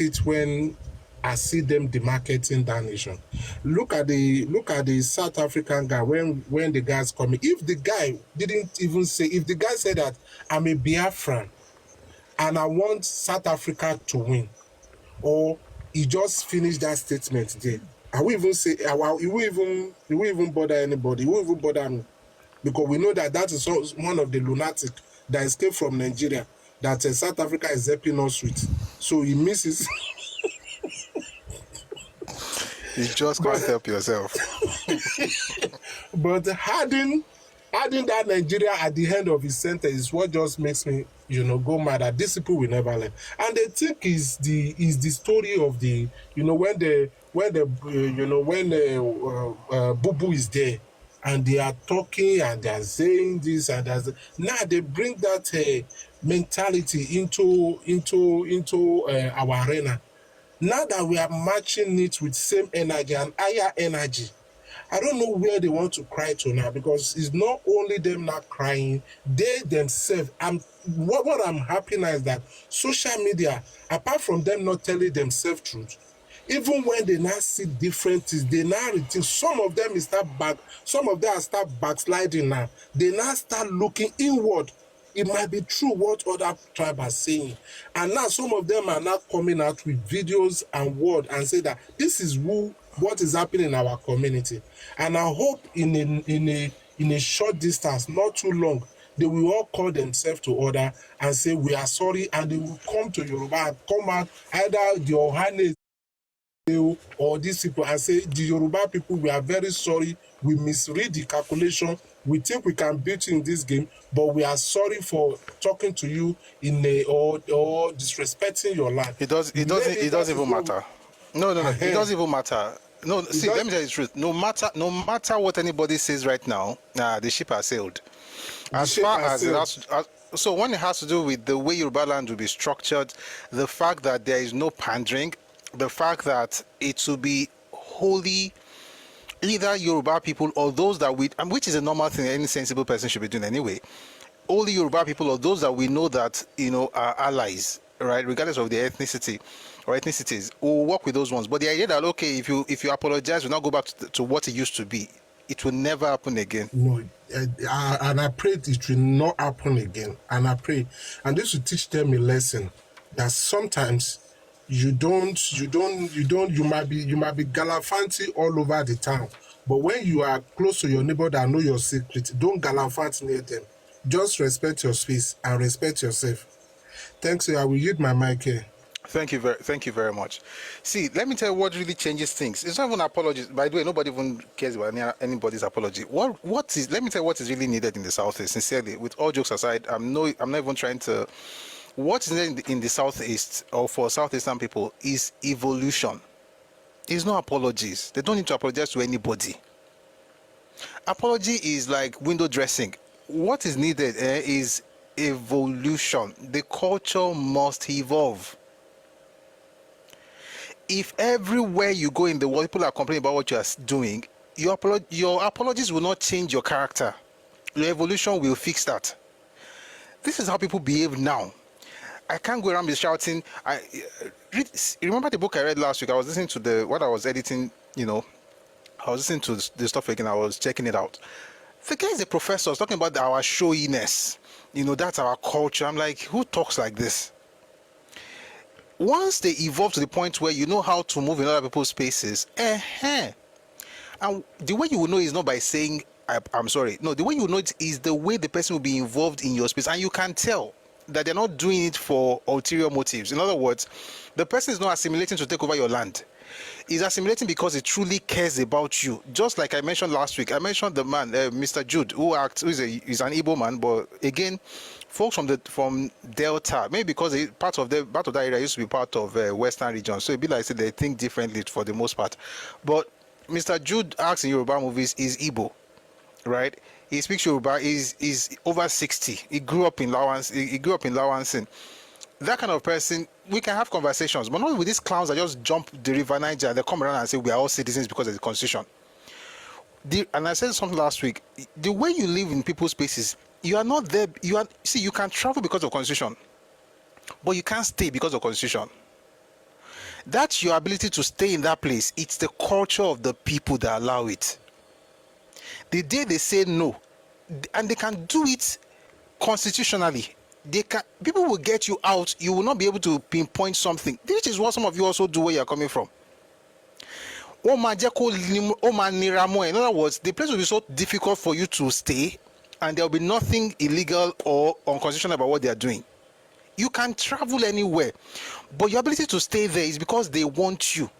it when I see them demarketing that nation. Look at the South African guy when the guy's coming. If the guy didn't even say, if the guy said that I'm a Biafran and I want South Africa to win, or he just finished that statement there, I will even say, well, he will even bother anybody. He will even bother me, because we know that that is one of the lunatic that escaped from Nigeria that South Africa is helping us with. So he misses. You just can't help yourself. But adding that Nigeria at the end of his sentence is what just makes me, go mad that these people will never learn. And they think is the story of the, when Boo Boo is there and they are talking and they are saying this and that. Now they bring that mentality into our arena. Now that we are matching it with same energy and higher energy, I don't know where they want to cry to now, because it's not only them not crying, they themselves. What I'm happy now is that social media, apart from them not telling themselves truth, even when they now see different things, they now rethink. Some of them start backsliding now. They now start looking inward. It might be true what other tribe are saying. And now some of them are now coming out with videos and word and say that this is what is happening in our community. And I hope in a short distance, not too long, they will all call themselves to order and say we are sorry, and they will come to Yoruba and come out, either the Ohane or these people, and say, the Yoruba people, we are very sorry, we misread the calculation, we think we can beat you in this game, but we are sorry for talking to you or disrespecting your land. It doesn't even matter. No, it doesn't even matter. No, see, let me tell you the truth. No matter what anybody says right now, the ship has sailed. So when it has to do with the way Yorùbáland will be structured, the fact that there is no pandering, the fact that it will be wholly either Yoruba people or those that which is a normal thing any sensible person should be doing anyway, only Yoruba people or those that we know that are allies, right, regardless of their ethnicity or ethnicities, we'll work with those ones. But the idea that, okay, if you apologize, we'll not go back to what it used to be, it will never happen again. No, and I pray it will not happen again. And I pray, and this will teach them a lesson that sometimes you might be gallivanting all over the town, but when you are close to your neighbor that know your secret, don't gallivant near them. Just respect your space and respect yourself. Thanks. I will yield my mic here. Thank you very much. See, let me tell you what really changes things. It's not even apologies. By the way, nobody even cares about anybody's apology. Let me tell you what is really needed in the Southeast, sincerely. With all jokes aside, I'm not even trying to. What's needed in the Southeast, or for Southeastern people, is evolution. It's not apologies. They don't need to apologize to anybody. Apology is like window dressing. What is needed is evolution. The culture must evolve. If everywhere you go in the world, people are complaining about what you are doing, your apologies will not change your character. Your evolution will fix that. This is how people behave now. I can't go around be shouting. Remember the book I read last week? I was listening to what I was editing, I was listening to the stuff again. I was checking it out. The guy is a professor, was talking about our showiness. That's our culture. I'm like, who talks like this? Once they evolve to the point where you know how to move in other people's spaces, and the way you will know is not by saying, I'm sorry. No, the way you will know it is the way the person will be involved in your space. And you can tell that they're not doing it for ulterior motives. In other words, the person is not assimilating to take over your land. He's assimilating because he truly cares about you. Just like I mentioned last week, I mentioned the man, Mr. Jude, who's an Igbo man, but again, folks from Delta, maybe because part of that area used to be part of Western region, so it'd be like they think differently for the most part. But Mr. Jude acts in Yoruba movies is Igbo, right? He speaks Yoruba. Is over 60. He grew up in Lawansin. That kind of person, we can have conversations, but not with these clowns that just jump the River Niger. They come around and say we are all citizens because of the Constitution. And I said something last week. The way you live in people's spaces, you are not there. You can travel because of Constitution, but you can't stay because of Constitution. That's your ability to stay in that place. It's the culture of the people that allow it. The day they say no, and they can do it constitutionally, people will get you out. You will not be able to pinpoint something. This is what some of you also do where you're coming from. In other words, the place will be so difficult for you to stay, and there will be nothing illegal or unconstitutional about what they are doing. You can travel anywhere, but your ability to stay there is because they want you.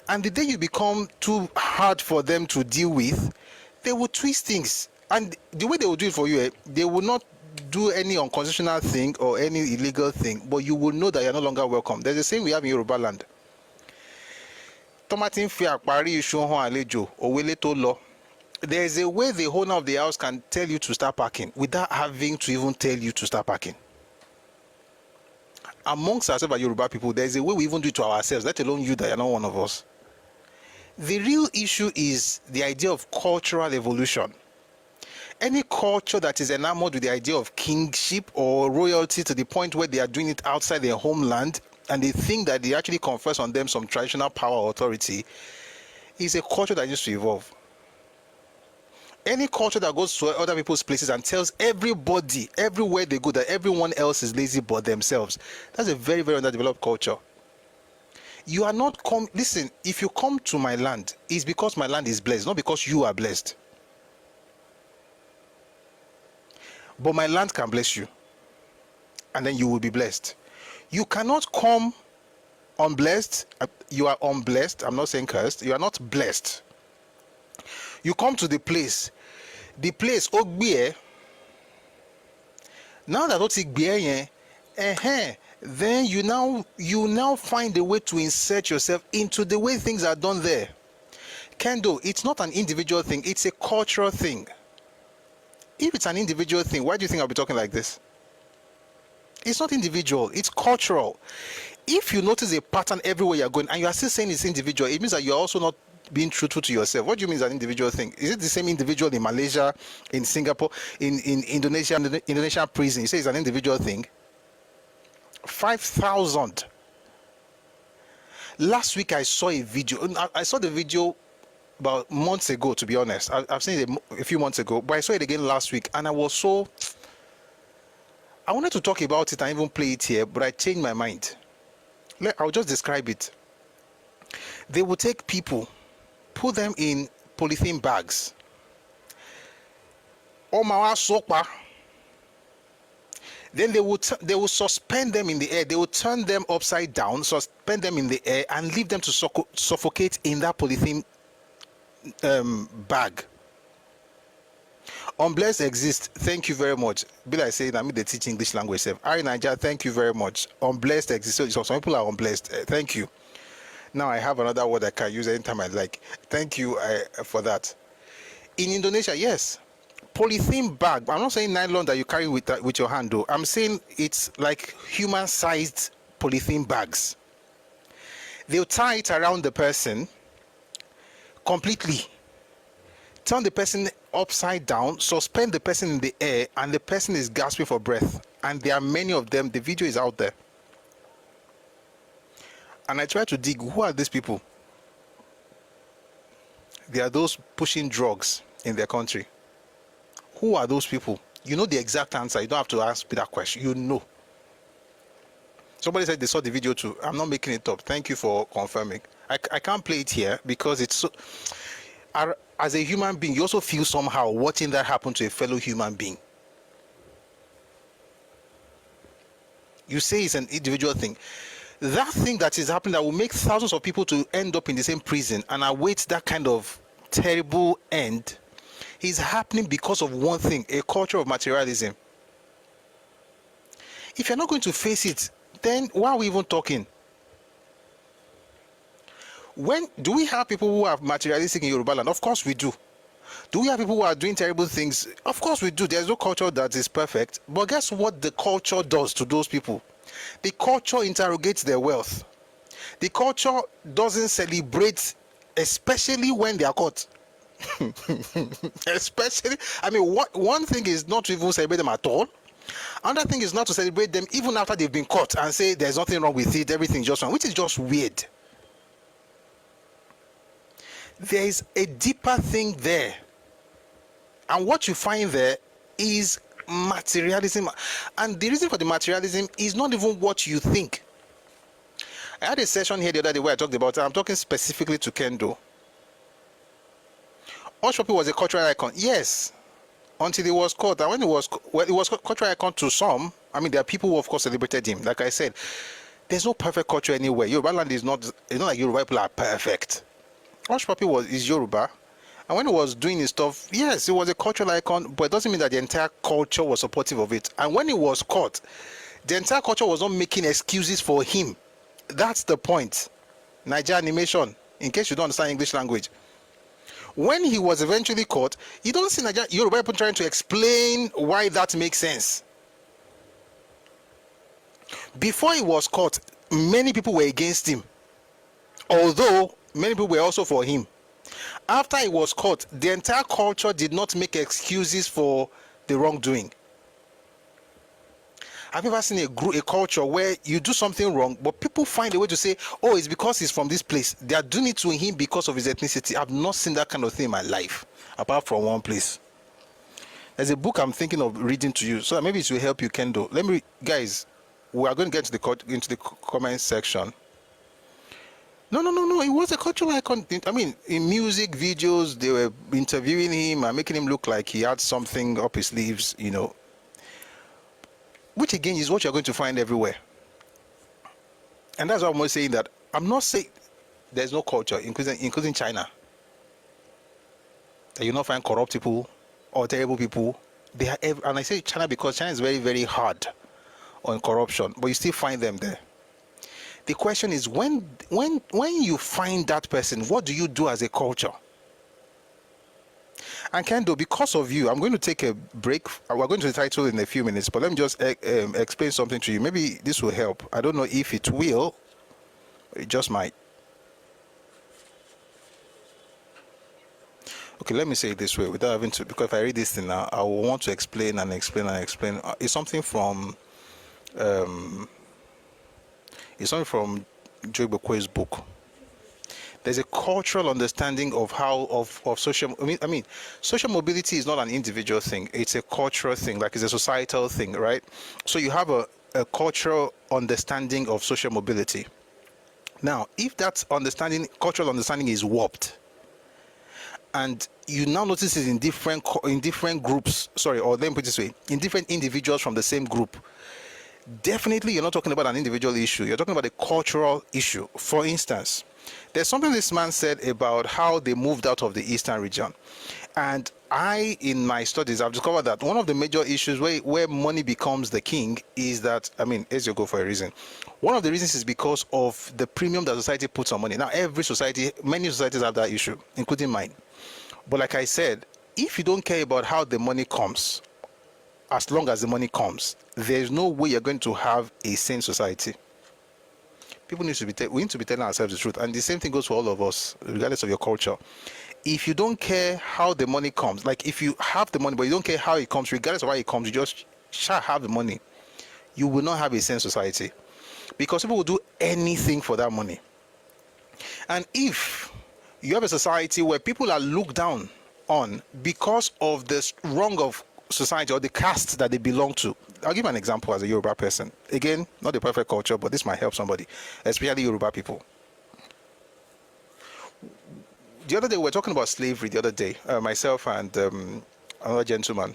And the day you become too hard for them to deal with, they will twist things. And the way they will do it for you, they will not do any unconstitutional thing or any illegal thing, but you will know that you're no longer welcome. There's a saying we have in Yorùbáland. There's a way the owner of the house can tell you to start parking without having to even tell you to start parking. Amongst ourselves as Yoruba people, there's a way we even do it to ourselves, let alone you that you're not one of us. The real issue is the idea of cultural evolution. Any culture that is enamored with the idea of kingship or royalty to the point where they are doing it outside their homeland and they think that they actually confers on them some traditional power or authority is a culture that needs to evolve. Any culture that goes to other people's places and tells everybody, everywhere they go, that everyone else is lazy but themselves, that's a very, very underdeveloped culture. You are not listen, if you come to my land, it's because my land is blessed, not because you are blessed. But my land can bless you, and then you will be blessed. You cannot come unblessed. You are unblessed. I'm not saying cursed. You are not blessed. You come to the place Ogbiye. Now that Ogbiye, then you now find a way to insert yourself into the way things are done there. Kendo, it's not an individual thing, it's a cultural thing. If it's an individual thing, why do you think I'll be talking like this? It's not individual, it's cultural. If you notice a pattern everywhere you're going and you are still saying it's individual, it means that you're also not being truthful to yourself. What do you mean it's an individual thing? Is it the same individual in Malaysia, in Singapore, in Indonesia prison? You say it's an individual thing? 5,000. Last week I saw a video. I saw the video about months ago, to be honest. I've seen it a few months ago, but I saw it again last week, and I wanted to talk about it and even play it here, but I changed my mind. I'll just describe it. They will take people, put them in polythene bags. Then they will suspend them in the air. They will turn them upside down, suspend them in the air, and leave them to suffocate in that polythene bag. Unblessed exists. Thank you very much. Be like saying I mean they teach English language. Ari Niger, thank you very much. Unblessed exists. So some people are unblessed. Thank you. Now I have another word I can use anytime I like. Thank you for that. In Indonesia, yes, polythene bag. I'm not saying nylon that you carry with your hand though. I'm saying it's like human-sized polythene bags. They'll tie it around the person completely, turn the person upside down, suspend the person in the air, and the person is gasping for breath. And there are many of them. The video is out there. And I try to dig, who are these people? They are those pushing drugs in their country. Who are those people? You know the exact answer. You don't have to ask me that question. You know. Somebody said they saw the video too. I'm not making it up. Thank you for confirming. I can't play it here because it's so... As a human being, you also feel somehow watching that happen to a fellow human being. You say it's an individual thing. That thing that is happening that will make thousands of people to end up in the same prison and await that kind of terrible end is happening because of one thing, a culture of materialism. If you're not going to face it, then why are we even talking? Do we have people who are materialistic in Yorùbáland? Of course we do. Do we have people who are doing terrible things? Of course we do. There's no culture that is perfect. But guess what the culture does to those people? The culture interrogates their wealth. The culture doesn't celebrate, especially when they are caught. Especially, I mean, one thing is not to even celebrate them at all. Another thing is not to celebrate them even after they've been caught and say there's nothing wrong with it, everything's just wrong, which is just weird. There is a deeper thing there, and what you find there is materialism. And the reason for the materialism is not even what you think. I had a session here the other day where I talked about, I'm talking specifically to Kendo. Oshopi was a cultural icon, yes, until he was caught. And when it was cultural icon to some. I mean, there are people who of course celebrated him. Like I said, there's no perfect culture anywhere. Yorùbáland is not, it's not like Yoruba people are perfect. Oshopi is Yoruba, and when he was doing his stuff, yes, it was a cultural icon, but it doesn't mean that the entire culture was supportive of it. And when he was caught, the entire culture was not making excuses for him. That's the point. Niger animation, in case you don't understand English language. When he was eventually caught, you don't see Yoruba people trying to explain why that makes sense. Before he was caught, many people were against him, although many people were also for him. After he was caught, the entire culture did not make excuses for the wrongdoing. Have you ever seen a culture where you do something wrong, but people find a way to say, oh, it's because he's from this place. They are doing it to him because of his ethnicity. I've not seen that kind of thing in my life, apart from one place. There's a book I'm thinking of reading to you, so that maybe it will help you, Kendo. Guys, we are going to get into the comment section. No. It was a cultural icon. I mean, in music videos, they were interviewing him and making him look like he had something up his sleeves, which again is what you're going to find everywhere. And that's why I'm saying that I'm not saying there's no culture, including China, that you not find corrupt people or terrible people. They are, and I say China because China is very, very hard on corruption, but you still find them there. The question is, when you find that person, what do you do as a culture? And Kendo, because of you, I'm going to take a break. We're going to the title in a few minutes, but let me just explain something to you. Maybe this will help. I don't know if it will. It just might. Okay, let me say it this way without having to, because if I read this thing now, I will want to explain. It's something from Joy Bokwe's book. There's a cultural understanding of social. I mean, social mobility is not an individual thing; it's a cultural thing, like it's a societal thing, right? So you have a cultural understanding of social mobility. Now, if that cultural understanding, is warped, and you now notice it in different groups, or let me put it this way, in different individuals from the same group, definitely you're not talking about an individual issue. You're talking about a cultural issue. For instance, there's something this man said about how they moved out of the eastern region. And in my studies, I've discovered that one of the major issues where money becomes the king is that, as you go for a reason. One of the reasons is because of the premium that society puts on money. Now, many societies have that issue, including mine. But like I said, if you don't care about how the money comes, as long as the money comes, there's no way you're going to have a sane society. We need to be telling ourselves the truth, and the same thing goes for all of us, regardless of your culture. If you don't care how the money comes, like if you have the money but you don't care how it comes, regardless of how it comes, you just shall have the money, you will not have a sane society, because people will do anything for that money. And if you have a society where people are looked down on because of the wrong of society or the caste that they belong to. I'll give an example as a Yoruba person. Again, not the perfect culture, but this might help somebody, especially Yoruba people. The other day, we were talking about slavery the other day, myself and another gentleman.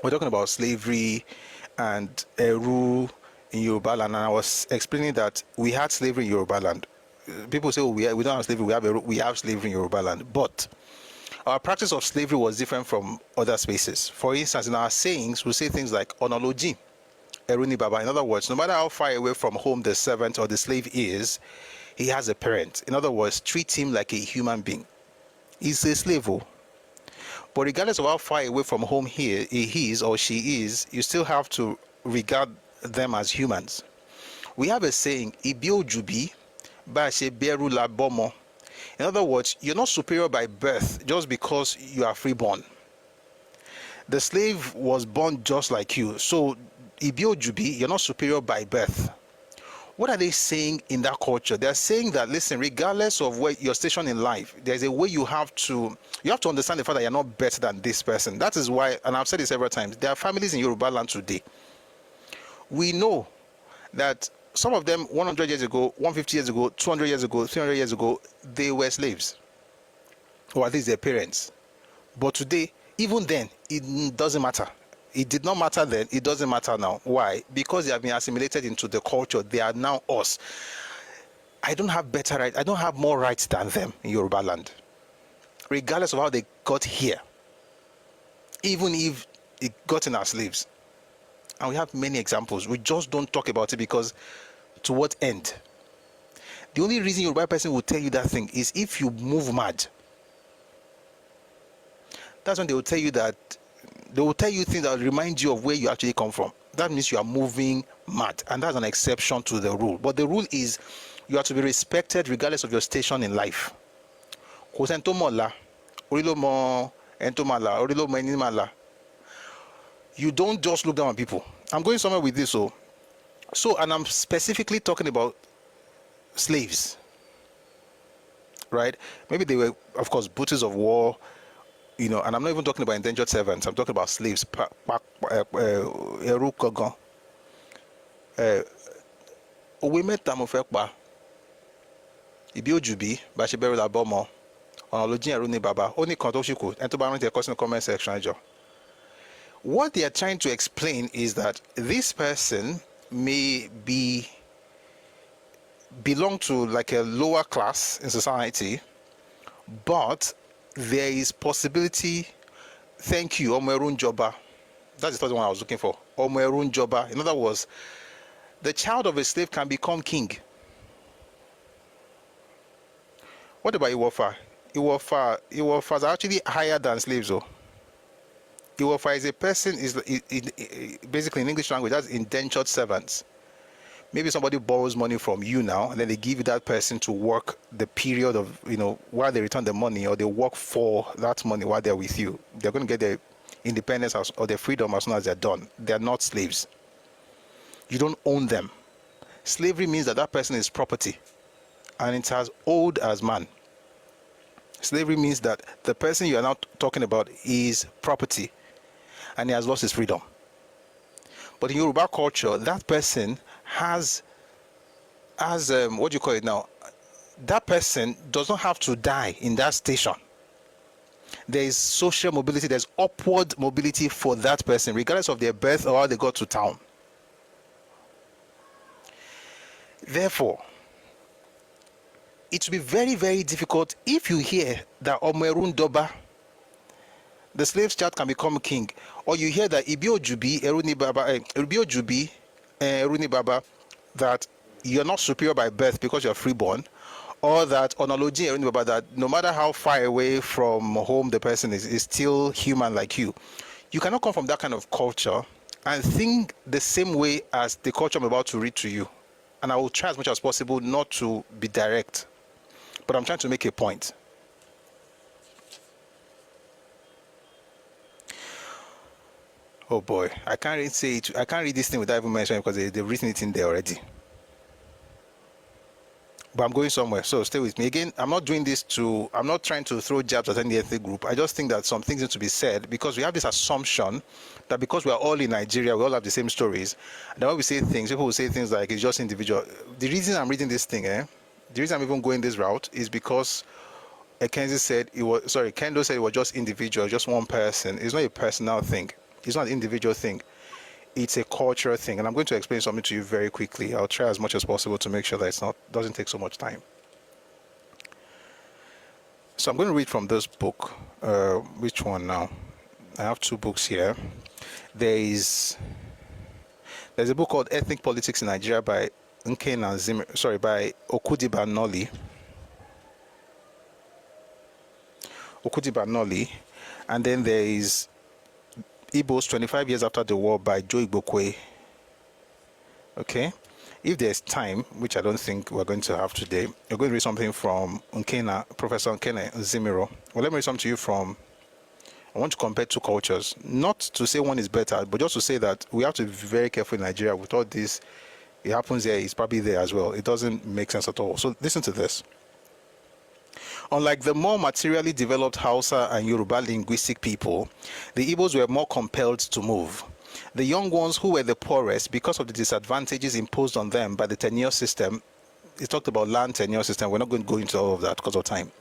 We're talking about slavery and Eru in Yorùbáland, and I was explaining that we had slavery in Yorùbáland. People say, oh, we don't have slavery, we have slavery in Yorùbáland, but our practice of slavery was different from other spaces. For instance, in our sayings, we say things like Onoloji, Eruni Baba. In other words, no matter how far away from home the servant or the slave is, he has a parent. In other words, treat him like a human being. He's a slave, but regardless of how far away from home he is or she is, you still have to regard them as humans. We have a saying, Ibi ojubi, ba se beru la bomo. In other words, you're not superior by birth just because you are freeborn. The slave was born just like you. So, Ibiojubi, you're not superior by birth. What are they saying in that culture? They're saying that, listen, regardless of where your station in life, there's a way you have to understand the fact that you're not better than this person. That is why, and I've said it several times, there are families in Yorubaland today. We know that some of them 100 years ago, 150 years ago, 200 years ago, 300 years ago, they were slaves, or at least their parents. But today, even then, it doesn't matter. It did not matter then, it doesn't matter now. Why? Because they have been assimilated into the culture. They are now us. I don't have better rights. I don't have more rights than them in Yorubaland, regardless of how they got here, even if it got in our slaves. And we have many examples. We just don't talk about it because to what end? The only reason Yoruba person will tell you that thing is if you move mad. That's when they will tell you that. They will tell you things that will remind you of where you actually come from. That means you are moving mad, and that's an exception to the rule. But the rule is you are to be respected regardless of your station in life. You don't just look down on people. I'm going somewhere with this. And I'm specifically talking about slaves, right? Maybe they were, of course, booties of war, and I'm not even talking about indentured servants. I'm talking about slaves. Òwe mẹ́ta mo fẹ́ pa. Ibi òjùbí bá ṣe bẹ̀rù làbọ̀ mọ́. Ọ̀nà ló jìn ẹ̀rú ní bàbá. Ó ní kan tó ṣìkò. Ẹni tó bá rántí ẹ kọ sínú comment section ẹjọ́. What they are trying to explain is that this person may belong to like a lower class in society, but there is possibility. Thank you, Omerun Joba. That's the first one I was looking for. Omerun Joba. In other words, the child of a slave can become king. What about Iwofa? Iwofas are actually higher than slaves, though. Iwofa is a person, basically in English language, that's indentured servants. Maybe somebody borrows money from you now, and then they give you that person to work the period of, while they return the money, or they work for that money while they're with you. They're going to get their independence or their freedom as soon as they're done. They're not slaves. You don't own them. Slavery means that person is property, and it's as old as man. Slavery means that the person you are now talking about is property, and he has lost his freedom. But in Yoruba culture, that person has what do you call it now? That person does not have to die in that station. There is social mobility, there's upward mobility for that person, regardless of their birth or how they got to town. Therefore, it will be very, very difficult if you hear that Omerun Doba, the slave's child, can become king, or you hear that Ibiojubi Eruni Baba, that you're not superior by birth because you're freeborn, or that Onoloji Eruni Baba, that no matter how far away from home the person is still human like you. You cannot come from that kind of culture and think the same way as the culture I'm about to read to you. And I will try as much as possible not to be direct, but I'm trying to make a point. Oh boy, I can't really say it. I can't read this thing without even mentioning it because they've written it in there already. But I'm going somewhere, so stay with me. Again, I'm not doing this I'm not trying to throw jabs at any ethnic group. I just think that some things need to be said because we have this assumption that because we are all in Nigeria, we all have the same stories. And then when we say things, people will say things like it's just individual. The reason I'm reading this thing, the reason I'm even going this route is because Kendo said it was just individual, just one person. It's not a personal thing. It's not an individual thing. It's a cultural thing, and I'm going to explain something to you very quickly. I'll try as much as possible to make sure that doesn't take so much time. So I'm going to read from this book. Which one now? I have two books here. There's a book called Ethnic Politics in Nigeria by by Okudiba Noli. And then there is Ibos 25 Years After the War by Joe Igbokwe. Okay, if there's time, which I don't think we're going to have today, we're going to read something from Professor Nkena Nzimiro. Well, let me read something to you from I want to compare two cultures, not to say one is better, but just to say that we have to be very careful in Nigeria with all this. It happens there, it's probably there as well. It doesn't make sense at all. So listen to this. Unlike the more materially developed Hausa and Yoruba linguistic people, the Ibos were more compelled to move. The young ones who were the poorest, because of the disadvantages imposed on them by the tenure system, he talked about land tenure system, we're not going to go into all of that because of time.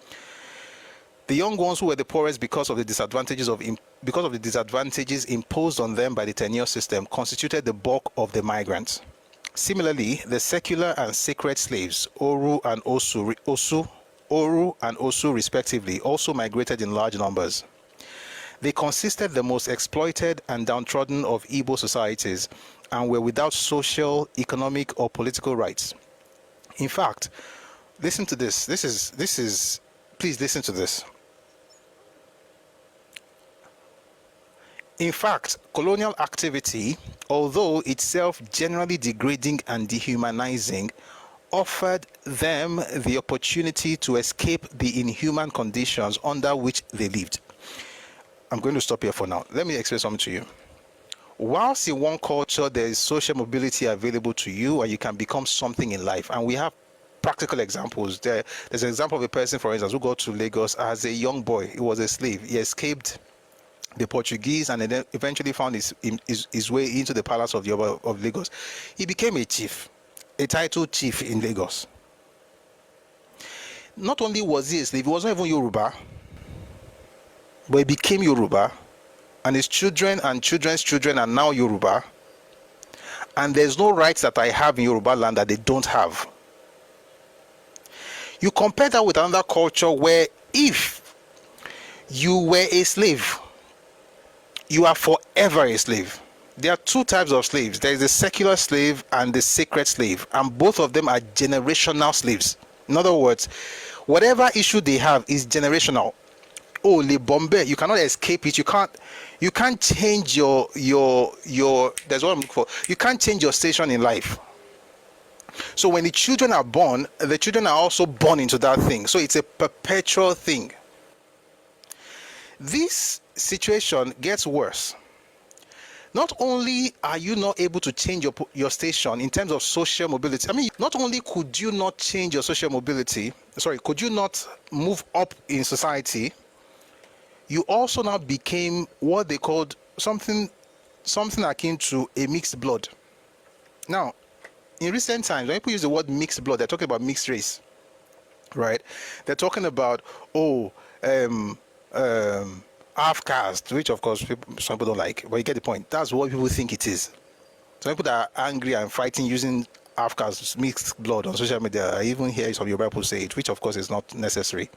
The young ones who were the poorest because of the disadvantages imposed on them by the tenure system constituted the bulk of the migrants. Similarly, the secular and sacred slaves, Oru and Osu respectively, also migrated in large numbers. They consisted the most exploited and downtrodden of Igbo societies and were without social, economic, or political rights. In fact, listen to this. Please listen to this. In fact, colonial activity, although itself generally degrading and dehumanizing, offered them the opportunity to escape the inhuman conditions under which they lived. I'm going to stop here for now. Let me explain something to you. Whilst in one culture there is social mobility available to you and you can become something in life, and we have practical examples. There's an example of a person, for instance, who got to Lagos as a young boy. He was a slave. He escaped the Portuguese and then eventually found his way into the palace of Lagos. He became a chief, a titled chief in Lagos. Not only was he a slave, he was not even Yoruba, but he became Yoruba, and his children and children's children are now Yoruba, and there's no rights that I have in Yorùbáland that they don't have. You compare that with another culture where if you were a slave, you are forever a slave. There are two types of slaves. There is the secular slave and the sacred slave, and both of them are generational slaves. In other words, whatever issue they have is generational. Oh, Le Bombay, you cannot escape it. You can't change your that's what I'm looking for. You can't change your station in life. So when the children are born, the children are also born into that thing. So it's a perpetual thing. This situation gets worse. Not only are you not able to change your station in terms of social mobility, I mean, not only could you not change your social mobility, could you not move up in society, you also now became what they called something akin to a mixed blood. Now, in recent times, when people use the word mixed blood, they're talking about mixed race, right? They're talking about, half caste, which of course some people don't like, but you get the point. That's what people think it is. Some people that are angry and fighting using half caste, mixed blood on social media, I even hear some Yoruba people say it, which of course is not necessary.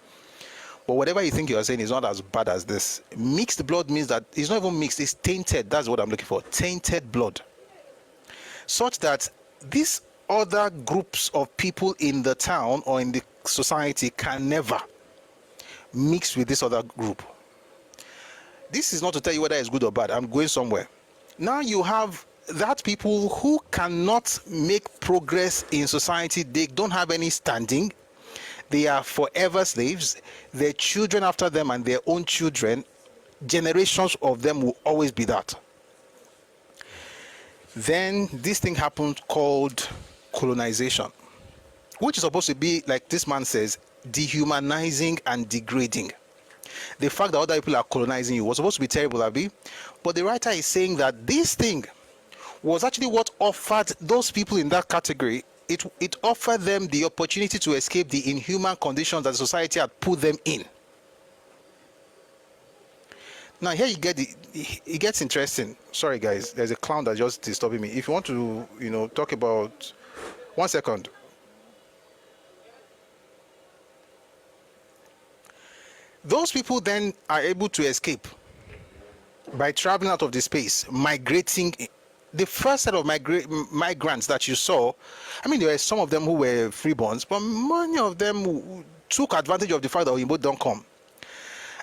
But whatever you think you're saying is not as bad as this. Mixed blood means that it's not even mixed, it's tainted. That's what I'm looking for. Tainted blood. Such that these other groups of people in the town or in the society can never mix with this other group. This is not to tell you whether it's good or bad. I'm going somewhere. Now you have that people who cannot make progress in society. They don't have any standing. They are forever slaves. Their children after them and their own children, generations of them will always be that. Then this thing happened called colonization, which is supposed to be, like this man says, dehumanizing and degrading. The fact that other people are colonizing you was supposed to be terrible, Abi. But the writer is saying that this thing was actually what offered those people in that category. It offered them the opportunity to escape the inhuman conditions that society had put them in. Now here it gets interesting. Sorry guys, there's a clown that just disturbing me. If you want to, talk about, 1 second. Those people then are able to escape by traveling out of the space, migrating. The first set of migrants that you saw, I mean, there were some of them who were freeborns, but many of them took advantage of the fact that Oyinbo don't come.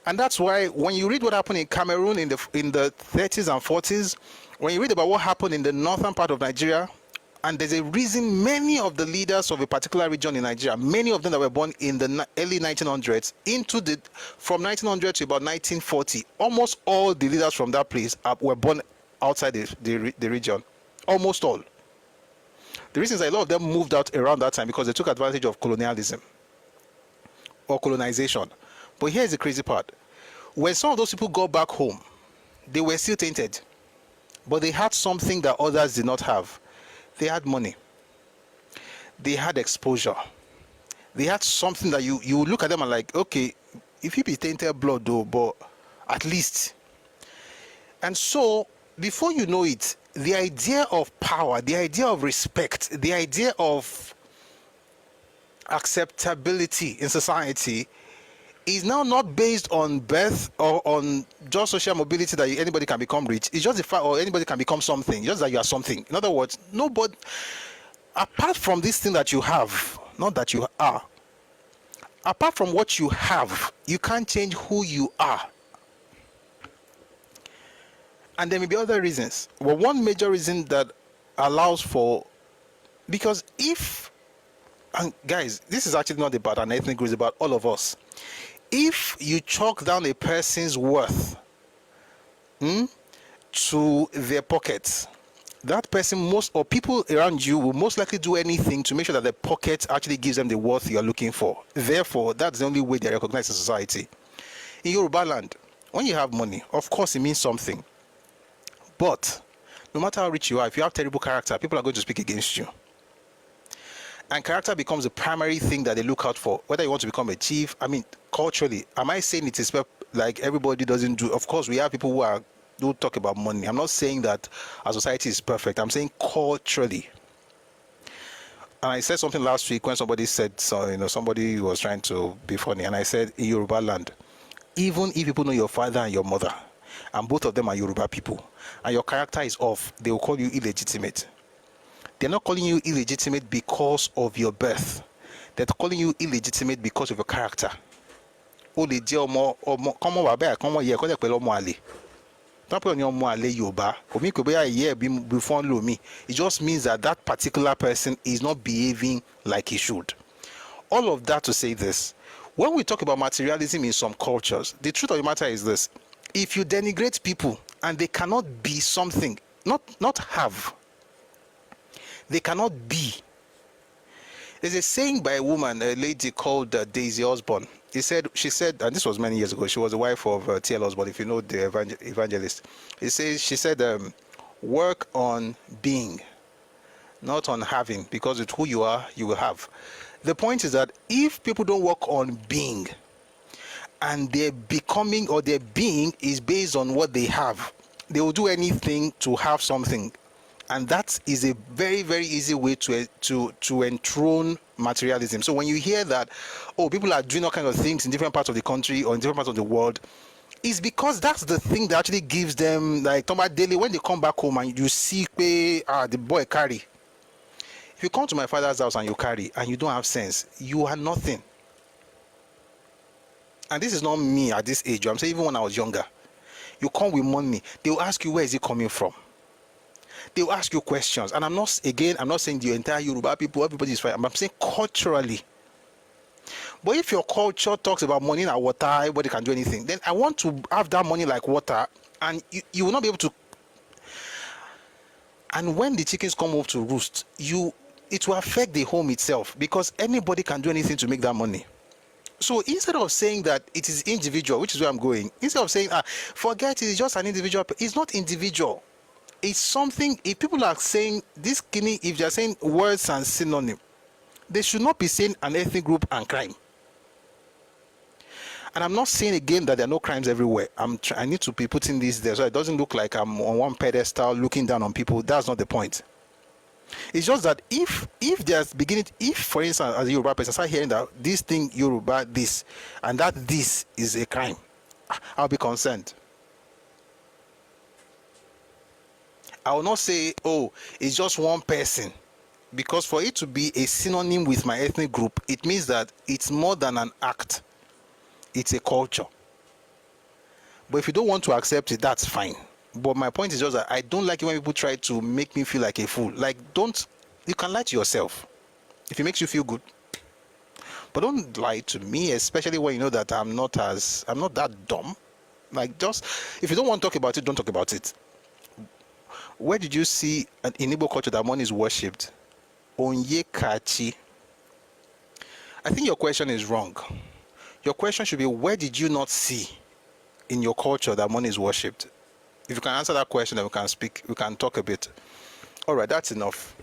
And that's why when you read what happened in Cameroon in the 30s and 40s, when you read about what happened in the northern part of Nigeria And there's a reason many of the leaders of a particular region in Nigeria, many of them that were born in the early 1900s, from 1900 to about 1940, almost all the leaders from that place were born outside the region. Almost all. The reason is that a lot of them moved out around that time because they took advantage of colonialism or colonization. But here's the crazy part. When some of those people got back home, they were still tainted. But they had something that others did not have. They had money. They had exposure. They had something that you look at them and like, okay, if you be tainted blood though, but at least. And so, before you know it, the idea of power, the idea of respect, the idea of acceptability in society is now not based on birth or on just social mobility that anybody can become rich. It's just the fact, or anybody can become something, just that you are something. In other words, nobody, apart from this thing that you have, not that you are, apart from what you have, you can't change who you are. And there may be other reasons. Well, one major reason that allows for, because if, and guys, this is actually not about an ethnic group, it's about all of us. If you chalk down a person's worth to their pockets, that person or people around you will most likely do anything to make sure that the pocket actually gives them the worth you're looking for. Therefore, that's the only way they're recognized in society. In Yorùbáland, when you have money, of course it means something. But no matter how rich you are, if you have terrible character, people are going to speak against you. And character becomes the primary thing that they look out for. Whether you want to become a chief, I mean, culturally, am I saying it is like everybody doesn't do? Of course, we have people who talk about money. I'm not saying that our society is perfect. I'm saying culturally. And I said something last week when somebody said, somebody was trying to be funny, and I said, in Yorubaland, even if people know your father and your mother, and both of them are Yoruba people, and your character is off, they will call you illegitimate. They're not calling you illegitimate because of your birth. They're calling you illegitimate because of your character. It just means that that particular person is not behaving like he should. All of that to say this. When we talk about materialism in some cultures, the truth of the matter is this. If you denigrate people and they cannot be something, not have, they cannot be. There's a saying by a woman, a lady called Daisy Osborne. She said, and this was many years ago, she was the wife of T.L. Osborne, if you know the evangelist. She said, work on being, not on having, because with who you are, you will have. The point is that if people don't work on being, and their becoming or their being is based on what they have, they will do anything to have something. And that is a very, very easy way to enthrone materialism. So when you hear that, people are doing all kinds of things in different parts of the country or in different parts of the world, it's because that's the thing that actually gives them, like Thomas Daily, when they come back home and you see the boy carry. If you come to my father's house and you carry and you don't have sense, you are nothing. And this is not me at this age. I'm saying even when I was younger. You come with money, they will ask you, where is it coming from? They will ask you questions. And I'm not saying the entire Yoruba people, everybody is fine. I'm saying culturally. But if your culture talks about money like water, everybody can do anything, then I want to have that money like water, and you will not be able to. And when the chickens come up to roost, it will affect the home itself, because anybody can do anything to make that money. So instead of saying that it is individual, which is where I'm going, instead of saying, forget it's just an individual, it's not individual. It's something. If people are saying this, if they're saying words and synonym, they should not be saying an ethnic group and crime. And I'm not saying again that there are no crimes everywhere. I need to be putting this there so it doesn't look like I'm on one pedestal looking down on people. That's not the point. It's just that if there's beginning, if for instance as a Yoruba person I start hearing that this thing Yoruba this and that this is a crime, I'll be concerned. I will not say, it's just one person, because for it to be a synonym with my ethnic group, it means that it's more than an act. It's a culture. But if you don't want to accept it, that's fine. But my point is just that I don't like it when people try to make me feel like a fool. Like, don't You can lie to yourself if it makes you feel good. But don't lie to me, especially when you know that I'm not that dumb. Like, just, if you don't want to talk about it, don't talk about it. Where did you see in Igbo culture that money is worshipped? Onyekachi. I think your question is wrong. Your question should be, where did you not see in your culture that money is worshipped? If you can answer that question, then we can talk a bit. All right, that's enough.